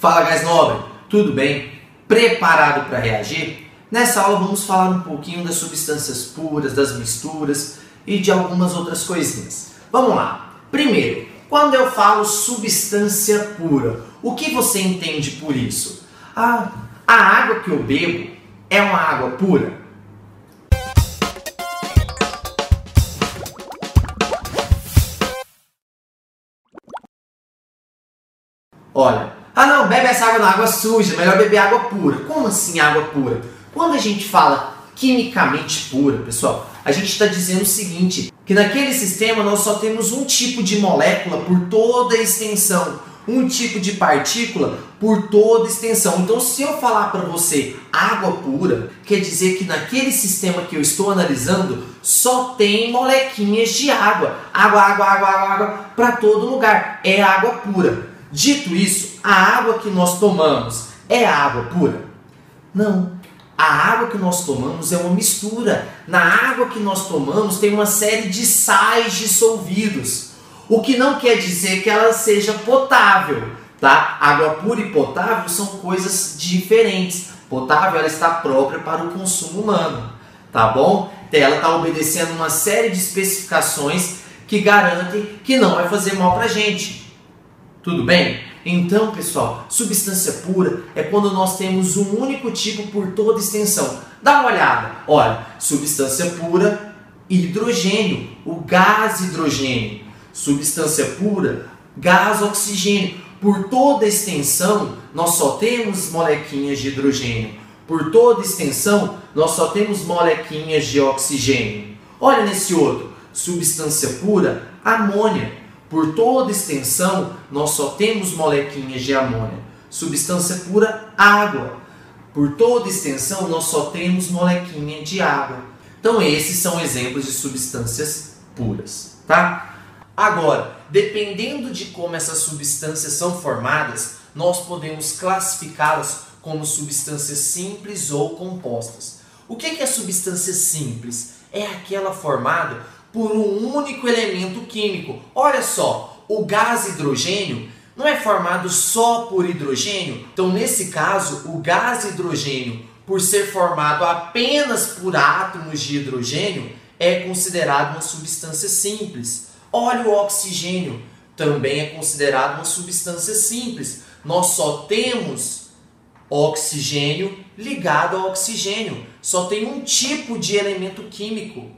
Fala, gás nobre, tudo bem? Preparado para reagir? Nessa aula vamos falar um pouquinho das substâncias puras, das misturas e de algumas outras coisinhas. Vamos lá. Primeiro, quando eu falo substância pura, o que você entende por isso? A água que eu bebo é uma água pura? Olha, não, bebe essa água na água suja, melhor beber água pura. Como assim água pura? Quando a gente fala quimicamente pura, pessoal, a gente está dizendo o seguinte, que naquele sistema nós só temos um tipo de molécula por toda a extensão, um tipo de partícula por toda a extensão. Então, se eu falar para você água pura, quer dizer que naquele sistema que eu estou analisando só tem molequinhas de água. Água para todo lugar. É água pura. Dito isso, a água que nós tomamos é água pura? Não. A água que nós tomamos é uma mistura. Na água que nós tomamos tem uma série de sais dissolvidos. O que não quer dizer que ela seja potável, tá? Água pura e potável são coisas diferentes. Potável, ela está própria para o consumo humano, tá bom? Ela está obedecendo uma série de especificações que garantem que não vai fazer mal para a gente. Tudo bem? Então, pessoal, substância pura é quando nós temos um único tipo por toda extensão. Dá uma olhada. Olha, substância pura, hidrogênio, o gás hidrogênio. Substância pura, gás oxigênio. Por toda extensão, nós só temos molequinhas de hidrogênio. Por toda extensão, nós só temos molequinhas de oxigênio. Olha nesse outro, substância pura, amônia. Por toda extensão, nós só temos molequinhas de amônia. Substância pura, água. Por toda extensão, nós só temos molequinha de água. Então, esses são exemplos de substâncias puras, tá? Agora, dependendo de como essas substâncias são formadas, nós podemos classificá-las como substâncias simples ou compostas. O que é substância simples? É aquela formada por um único elemento químico. Olha só, o gás hidrogênio não é formado só por hidrogênio? Então, nesse caso, o gás hidrogênio, por ser formado apenas por átomos de hidrogênio, é considerado uma substância simples. Olha o oxigênio, também é considerado uma substância simples. Nós só temos oxigênio ligado a oxigênio. Só tem um tipo de elemento químico.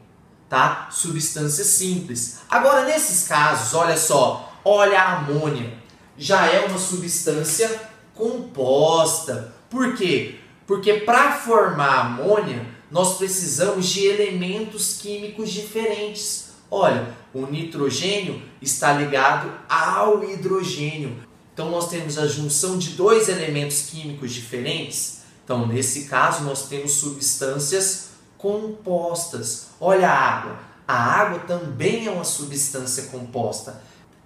Tá? Substância simples. Agora, nesses casos, olha só, olha a amônia. Já é uma substância composta. Por quê? Porque para formar amônia, nós precisamos de elementos químicos diferentes. Olha, o nitrogênio está ligado ao hidrogênio. Então, nós temos a junção de dois elementos químicos diferentes. Então, nesse caso, nós temos substâncias compostas. Olha a água. A água também é uma substância composta.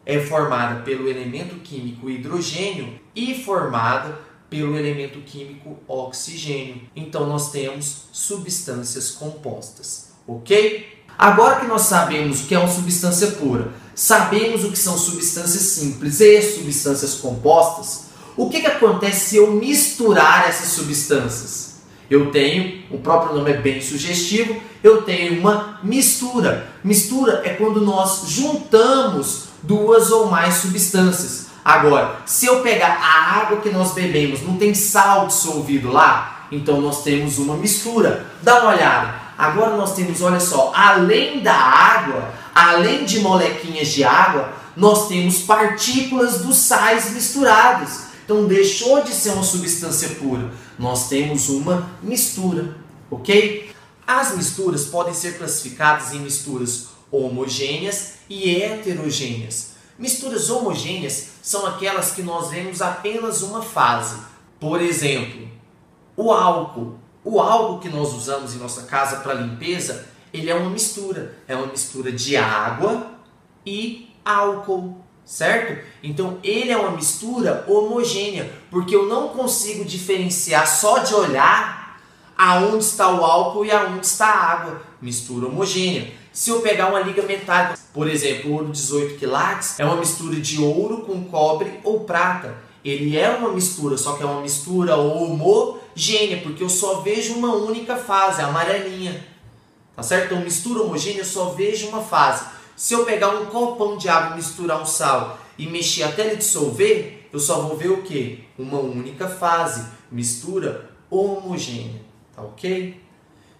É formada pelo elemento químico hidrogênio e formada pelo elemento químico oxigênio. Então nós temos substâncias compostas, ok? Agora que nós sabemos o que é uma substância pura, sabemos o que são substâncias simples e substâncias compostas, o que acontece se eu misturar essas substâncias? Eu tenho, o próprio nome é bem sugestivo, eu tenho uma mistura. Mistura é quando nós juntamos duas ou mais substâncias. Agora, se eu pegar a água que nós bebemos, não tem sal dissolvido lá? Então nós temos uma mistura. Dá uma olhada. Agora nós temos, olha só, além da água, além de molequinhas de água, nós temos partículas dos sais misturados. Então deixou de ser uma substância pura. Nós temos uma mistura, ok? As misturas podem ser classificadas em misturas homogêneas e heterogêneas. Misturas homogêneas são aquelas que nós vemos apenas uma fase. Por exemplo, o álcool. O álcool que nós usamos em nossa casa para limpeza, ele é uma mistura. É uma mistura de água e álcool. Certo? Então ele é uma mistura homogênea, porque eu não consigo diferenciar só de olhar aonde está o álcool e aonde está a água. Mistura homogênea. Se eu pegar uma liga metálica, por exemplo, ouro 18 quilates, é uma mistura de ouro com cobre ou prata. ele é uma mistura, só que é uma mistura homogênea, porque eu só vejo uma única fase, a amarelinha. Tá certo? Então, mistura homogênea, eu só vejo uma fase. Se eu pegar um copão de água, misturar um sal e mexer até ele dissolver, eu só vou ver o quê? Uma única fase, mistura homogênea. Tá ok?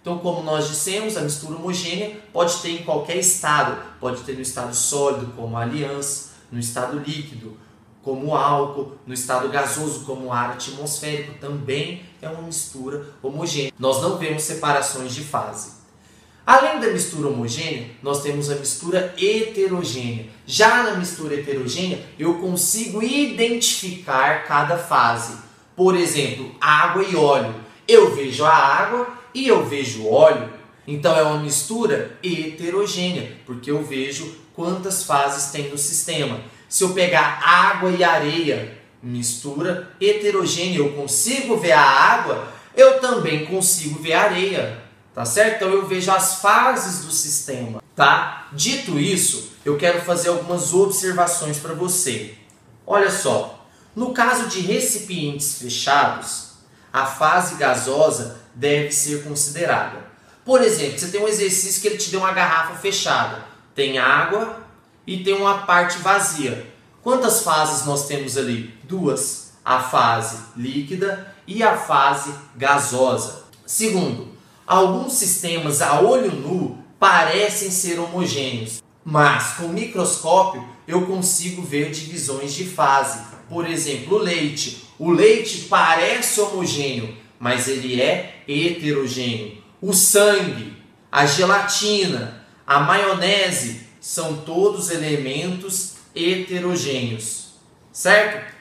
Então, como nós dissemos, a mistura homogênea pode ter em qualquer estado. Pode ter no estado sólido, como a aliança, no estado líquido, como o álcool, no estado gasoso, como o ar atmosférico, também é uma mistura homogênea. Nós não vemos separações de fase. Além da mistura homogênea, nós temos a mistura heterogênea. Já na mistura heterogênea, eu consigo identificar cada fase. Por exemplo, água e óleo. Eu vejo a água e eu vejo o óleo. Então é uma mistura heterogênea, porque eu vejo quantas fases tem no sistema. Se eu pegar água e areia, mistura heterogênea, eu consigo ver a água, eu também consigo ver a areia. Tá certo? Então eu vejo as fases do sistema, tá? Dito isso, eu quero fazer algumas observações para você. Olha só, no caso de recipientes fechados, a fase gasosa deve ser considerada. Por exemplo, você tem um exercício que ele te deu uma garrafa fechada, tem água e tem uma parte vazia. Quantas fases nós temos ali? Duas, a fase líquida e a fase gasosa. Segundo, alguns sistemas a olho nu parecem ser homogêneos, mas com o microscópio eu consigo ver divisões de fase. Por exemplo, o leite. O leite parece homogêneo, mas ele é heterogêneo. O sangue, a gelatina, a maionese são todos elementos heterogêneos, certo?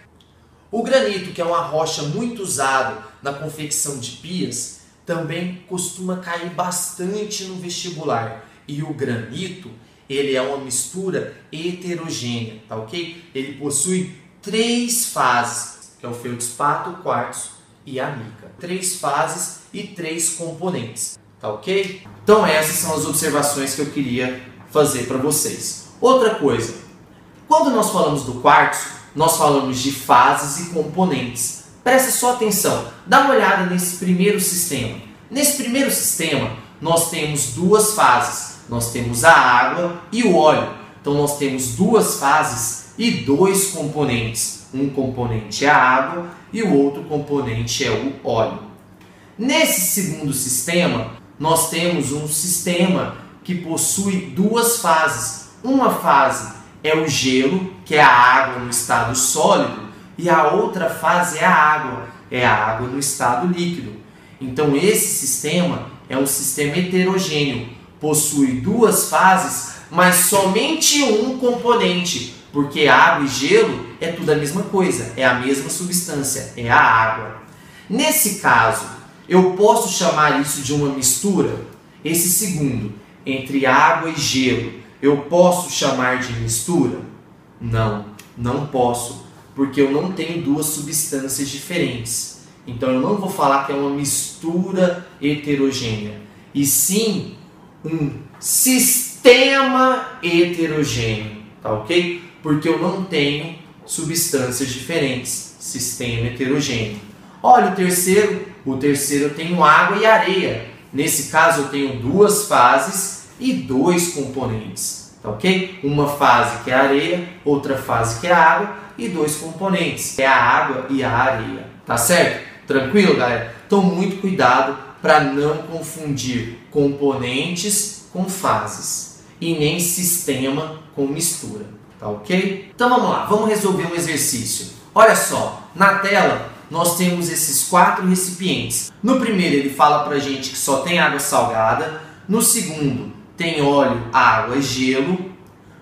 O granito, que é uma rocha muito usada na confecção de pias, também costuma cair bastante no vestibular. E o granito, ele é uma mistura heterogênea, tá ok? Ele possui 3 fases, que é o feldspato, o quartzo e a mica. 3 fases e 3 componentes, tá ok? Então essas são as observações que eu queria fazer para vocês. Outra coisa, quando nós falamos do quartzo, nós falamos de fases e componentes. Presta só atenção, dá uma olhada nesse primeiro sistema. Nesse primeiro sistema, nós temos 2 fases. Nós temos a água e o óleo. Então, nós temos 2 fases e 2 componentes. Um componente é a água e o outro componente é o óleo. Nesse segundo sistema, nós temos um sistema que possui 2 fases. Uma fase é o gelo, que é a água no estado sólido, e a outra fase é a água no estado líquido. Então esse sistema é um sistema heterogêneo, possui 2 fases, mas somente um componente, porque água e gelo é tudo a mesma coisa, é a mesma substância, é a água. Nesse caso, eu posso chamar isso de uma mistura? Esse segundo, entre água e gelo, eu posso chamar de mistura? Não, não posso, porque eu não tenho 2 substâncias diferentes. Então eu não vou falar que é uma mistura heterogênea, e sim um sistema heterogêneo, tá ok? Porque eu não tenho substâncias diferentes, sistema heterogêneo. Olha o terceiro eu tenho água e areia. Nesse caso eu tenho 2 fases e 2 componentes, tá ok? Uma fase que é a areia, outra fase que é a água e 2 componentes, que é a água e a areia, tá certo? Tranquilo, galera? Então, muito cuidado para não confundir componentes com fases e nem sistema com mistura, tá ok? Então, vamos lá, vamos resolver um exercício. Olha só, na tela nós temos esses 4 recipientes. No primeiro ele fala pra gente que só tem água salgada, no segundo tem óleo, água e gelo,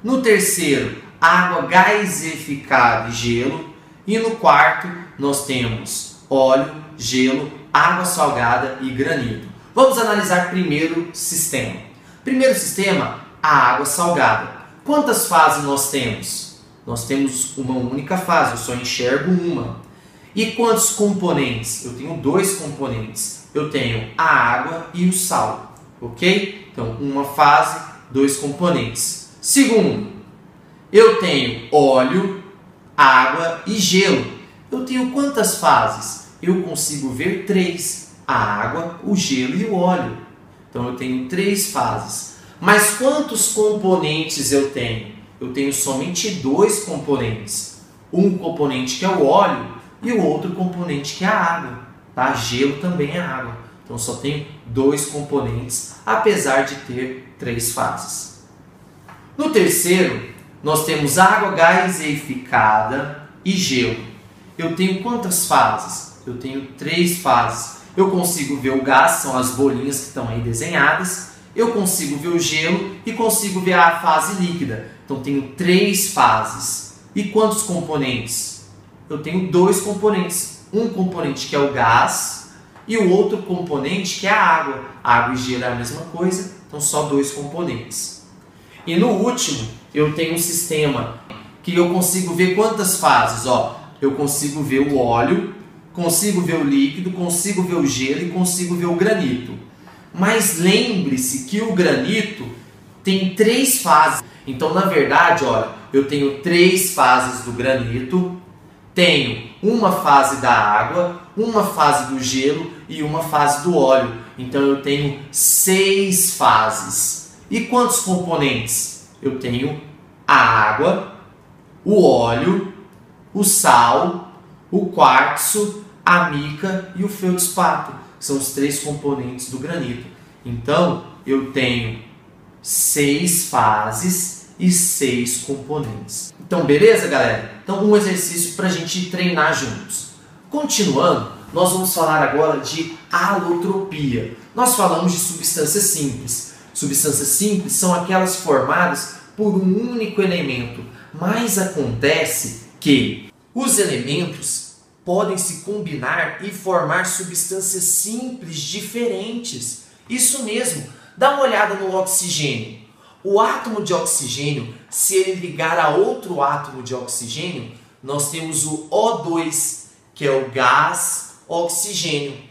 no terceiro água gaseificada e gelo, e no quarto nós temos óleo, gelo, água salgada e granito. Vamos analisar primeiro sistema. Primeiro sistema, a água salgada. Quantas fases nós temos? Nós temos uma única fase, eu só enxergo uma. E quantos componentes? Eu tenho 2 componentes. Eu tenho a água e o sal, ok? Então, uma fase, 2 componentes. Segundo, eu tenho óleo, água e gelo. eu tenho quantas fases? Eu consigo ver 3, a água, o gelo e o óleo. Então eu tenho 3 fases. Mas quantos componentes eu tenho? Eu tenho somente 2 componentes. Um componente que é o óleo e o outro componente que é a água. Tá? Gelo também é água. Então só tenho 2 componentes, apesar de ter 3 fases. No terceiro, nós temos água gaseificada e gelo. Eu tenho quantas fases? Eu tenho 3 fases. Eu consigo ver o gás, são as bolinhas que estão aí desenhadas. Eu consigo ver o gelo e consigo ver a fase líquida. Então tenho 3 fases. E quantos componentes? Eu tenho 2 componentes. Um componente que é o gás e o outro componente que é a água. Água e gelo é a mesma coisa, então só 2 componentes. E no último, eu tenho um sistema que eu consigo ver quantas fases. Eu consigo ver o óleo, consigo ver o líquido, consigo ver o gelo e consigo ver o granito. Mas lembre-se que o granito tem 3 fases. Então, na verdade, eu tenho 3 fases do granito, tenho uma fase da água, uma fase do gelo e uma fase do óleo. Então, eu tenho 6 fases. E quantos componentes? Eu tenho a água, o óleo, o sal, o quartzo, a mica e o feldspato. São os 3 componentes do granito. Então, eu tenho 6 fases e 6 componentes. Então, beleza, galera? Então, um exercício para a gente treinar juntos. Continuando, nós vamos falar agora de alotropia. Nós falamos de substâncias simples. Substâncias simples são aquelas formadas por um único elemento, mas acontece que os elementos podem se combinar e formar substâncias simples diferentes. Isso mesmo, dá uma olhada no oxigênio. O átomo de oxigênio, se ele ligar a outro átomo de oxigênio, nós temos o O2, que é o gás oxigênio.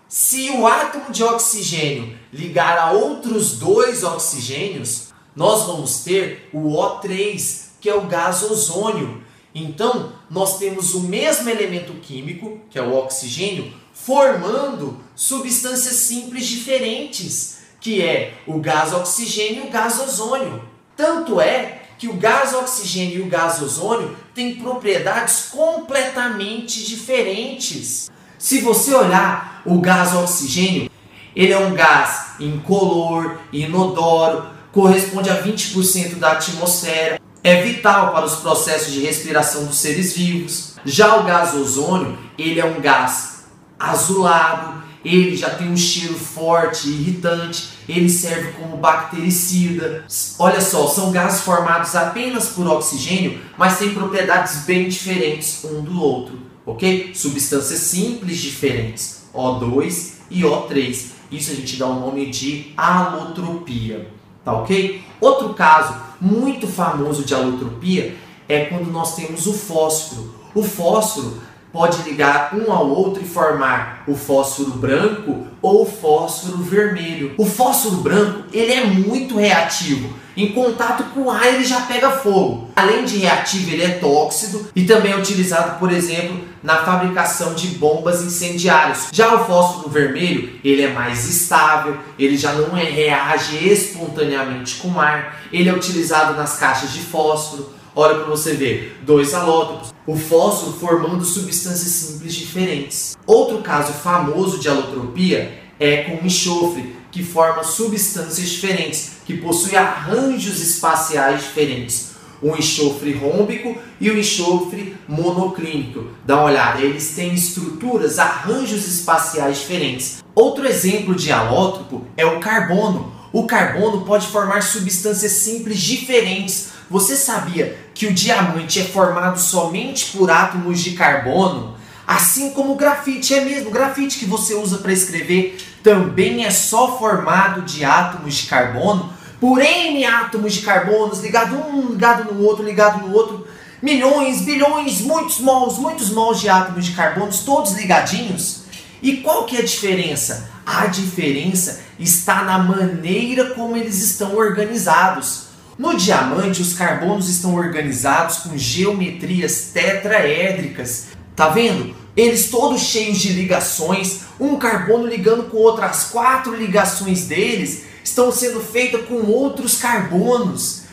Se o átomo de oxigênio ligar a outros 2 oxigênios, nós vamos ter o O3, que é o gás ozônio. Então, nós temos o mesmo elemento químico, que é o oxigênio, formando substâncias simples diferentes, que é o gás oxigênio e o gás ozônio. Tanto é que o gás oxigênio e o gás ozônio têm propriedades completamente diferentes. Se você olhar o gás oxigênio, ele é um gás incolor, inodoro, corresponde a 20% da atmosfera, é vital para os processos de respiração dos seres vivos. Já o gás ozônio, ele é um gás azulado, ele já tem um cheiro forte e irritante, ele serve como bactericida. Olha só, são gases formados apenas por oxigênio, mas têm propriedades bem diferentes um do outro, ok? Substâncias simples diferentes, O2 e O3. Isso a gente dá o nome de alotropia, tá ok? Outro caso muito famoso de alotropia é quando nós temos o fósforo. O fósforo pode ligar um ao outro e formar o fósforo branco ou o fósforo vermelho. O fósforo branco, ele é muito reativo. Em contato com o ar, ele já pega fogo. Além de reativo, ele é tóxico e também é utilizado, por exemplo, na fabricação de bombas incendiárias. Já o fósforo vermelho, ele é mais estável, ele já não reage espontaneamente com o ar. Ele é utilizado nas caixas de fósforo. Olha para você ver, 2 alótropos. O fósforo formando substâncias simples diferentes. Outro caso famoso de alotropia é com o enxofre, que forma substâncias diferentes, que possui arranjos espaciais diferentes. O enxofre rômbico e o enxofre monoclínico. Dá uma olhada, eles têm estruturas, arranjos espaciais diferentes. Outro exemplo de alótropo é o carbono. O carbono pode formar substâncias simples diferentes. Você sabia que o diamante é formado somente por átomos de carbono? Assim como o grafite, é mesmo, o grafite que você usa para escrever também é só formado de átomos de carbono, por N átomos de carbono, ligado um, ligado no outro, milhões, bilhões, muitos mols de átomos de carbono, todos ligadinhos. E qual que é a diferença? A diferença está na maneira como eles estão organizados. No diamante, os carbonos estão organizados com geometrias tetraédricas. Tá vendo? Eles todos cheios de ligações, um carbono ligando com outro. As 4 ligações deles estão sendo feitas com outros carbonos.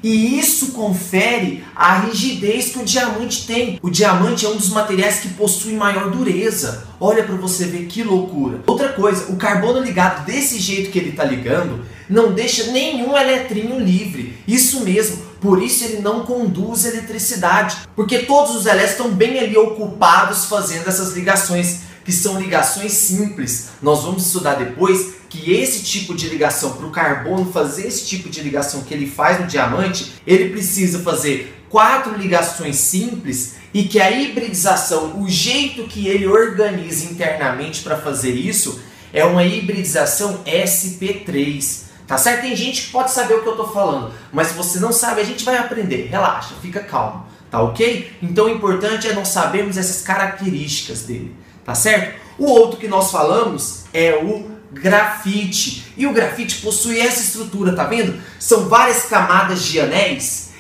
E isso confere a rigidez que o diamante tem. O diamante é um dos materiais que possui maior dureza. Olha para você ver que loucura. Outra coisa, o carbono ligado desse jeito que ele está ligando não deixa nenhum eletrinho livre. Isso mesmo, por isso ele não conduz eletricidade. Porque todos os elétrons estão bem ali ocupados fazendo essas ligações, que são ligações simples. Nós vamos estudar depois que esse tipo de ligação, para o carbono fazer esse tipo de ligação que ele faz no diamante, ele precisa fazer 4 ligações simples e que a hibridização, o jeito que ele organiza internamente para fazer isso, é uma hibridização sp3. Tá certo? Tem gente que pode saber o que eu estou falando, mas se você não sabe, a gente vai aprender. Relaxa, fica calmo, tá ok? Então o importante é nós sabermos essas características dele, tá certo? O outro que nós falamos é o grafite. E o grafite possui essa estrutura, tá vendo? São várias camadas de anéis.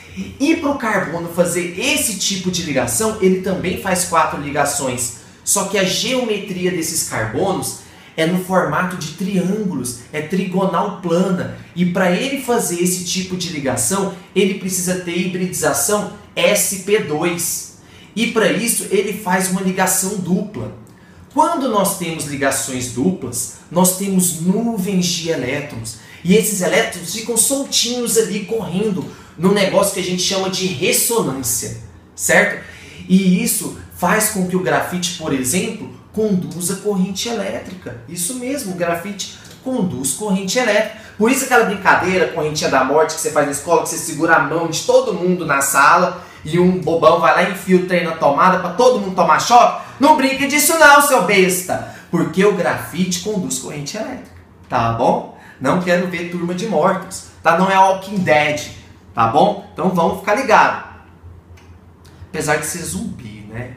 E para o carbono fazer esse tipo de ligação, ele também faz 4 ligações. Só que a geometria desses carbonos é no formato de triângulos, é trigonal plana. E para ele fazer esse tipo de ligação, ele precisa ter hibridização sp2. E para isso ele faz uma ligação dupla. Quando nós temos ligações duplas, nós temos nuvens de elétrons. E esses elétrons ficam soltinhos ali, correndo, num negócio que a gente chama de ressonância, certo? E isso faz com que o grafite, por exemplo, conduza corrente elétrica. Isso mesmo, o grafite conduz corrente elétrica. Por isso aquela brincadeira, correntinha da morte que você faz na escola, que você segura a mão de todo mundo na sala e um bobão vai lá e enfia o trem na tomada para todo mundo tomar choque. Não brinque disso não, seu besta! Porque o grafite conduz corrente elétrica, tá bom? Não quero ver Turma de Mortos, tá? Não é Walking Dead, tá bom? Então vamos ficar ligados. Apesar de ser zumbi, né?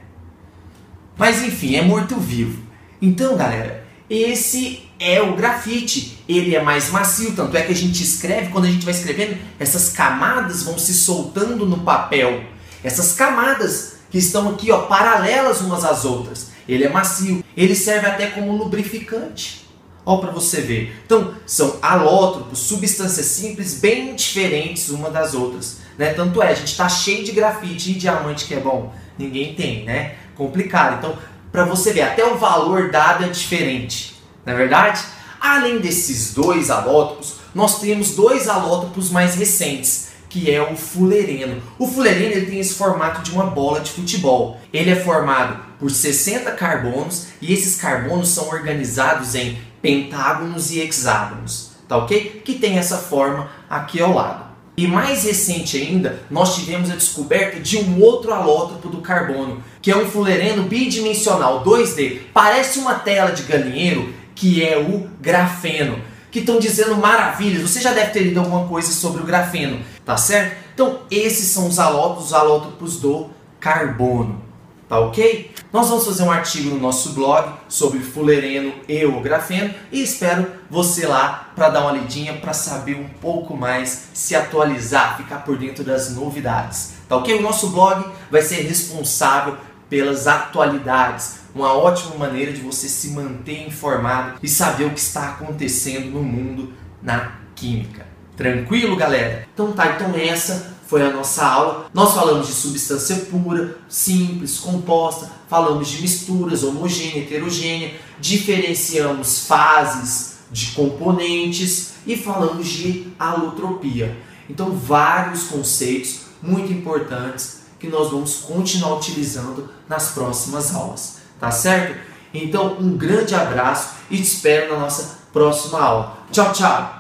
Mas enfim, é morto-vivo. Então, galera, esse é o grafite. Ele é mais macio, tanto é que a gente escreve, quando a gente vai escrevendo, essas camadas vão se soltando no papel. Essas camadas que estão aqui, ó, paralelas umas às outras. Ele é macio. Ele serve até como lubrificante. Ó, para você ver. Então, são alótropos, substâncias simples bem diferentes uma das outras, né? Tanto é, a gente está cheio de grafite e diamante que é bom. Ninguém tem, né? Complicado. Então, para você ver, até o valor dado é diferente. Não é verdade? Além desses 2 alótropos, nós temos 2 alótropos mais recentes, que é o fulereno. O fulereno ele tem esse formato de uma bola de futebol. Ele é formado por 60 carbonos e esses carbonos são organizados em pentágonos e hexágonos, tá ok? Que tem essa forma aqui ao lado. E mais recente ainda, nós tivemos a descoberta de um outro alótropo do carbono, que é um fulereno bidimensional 2D. Parece uma tela de galinheiro, que é o grafeno. Que estão dizendo maravilhas. Você já deve ter lido alguma coisa sobre o grafeno, tá certo? Então, esses são os alótropos do carbono, tá ok? Nós vamos fazer um artigo no nosso blog sobre fulereno e o grafeno e espero você lá para dar uma lidinha, para saber um pouco mais, se atualizar, ficar por dentro das novidades, tá ok? O nosso blog vai ser responsável pelas atualidades, uma ótima maneira de você se manter informado e saber o que está acontecendo no mundo na química. Tranquilo, galera? Então tá, então essa foi a nossa aula. Nós falamos de substância pura, simples, composta, falamos de misturas, homogênea, heterogênea, diferenciamos fases de componentes e falamos de alotropia. Então vários conceitos muito importantes que nós vamos continuar utilizando nas próximas aulas, tá certo? Então um grande abraço e te espero na nossa próxima aula. Tchau, tchau!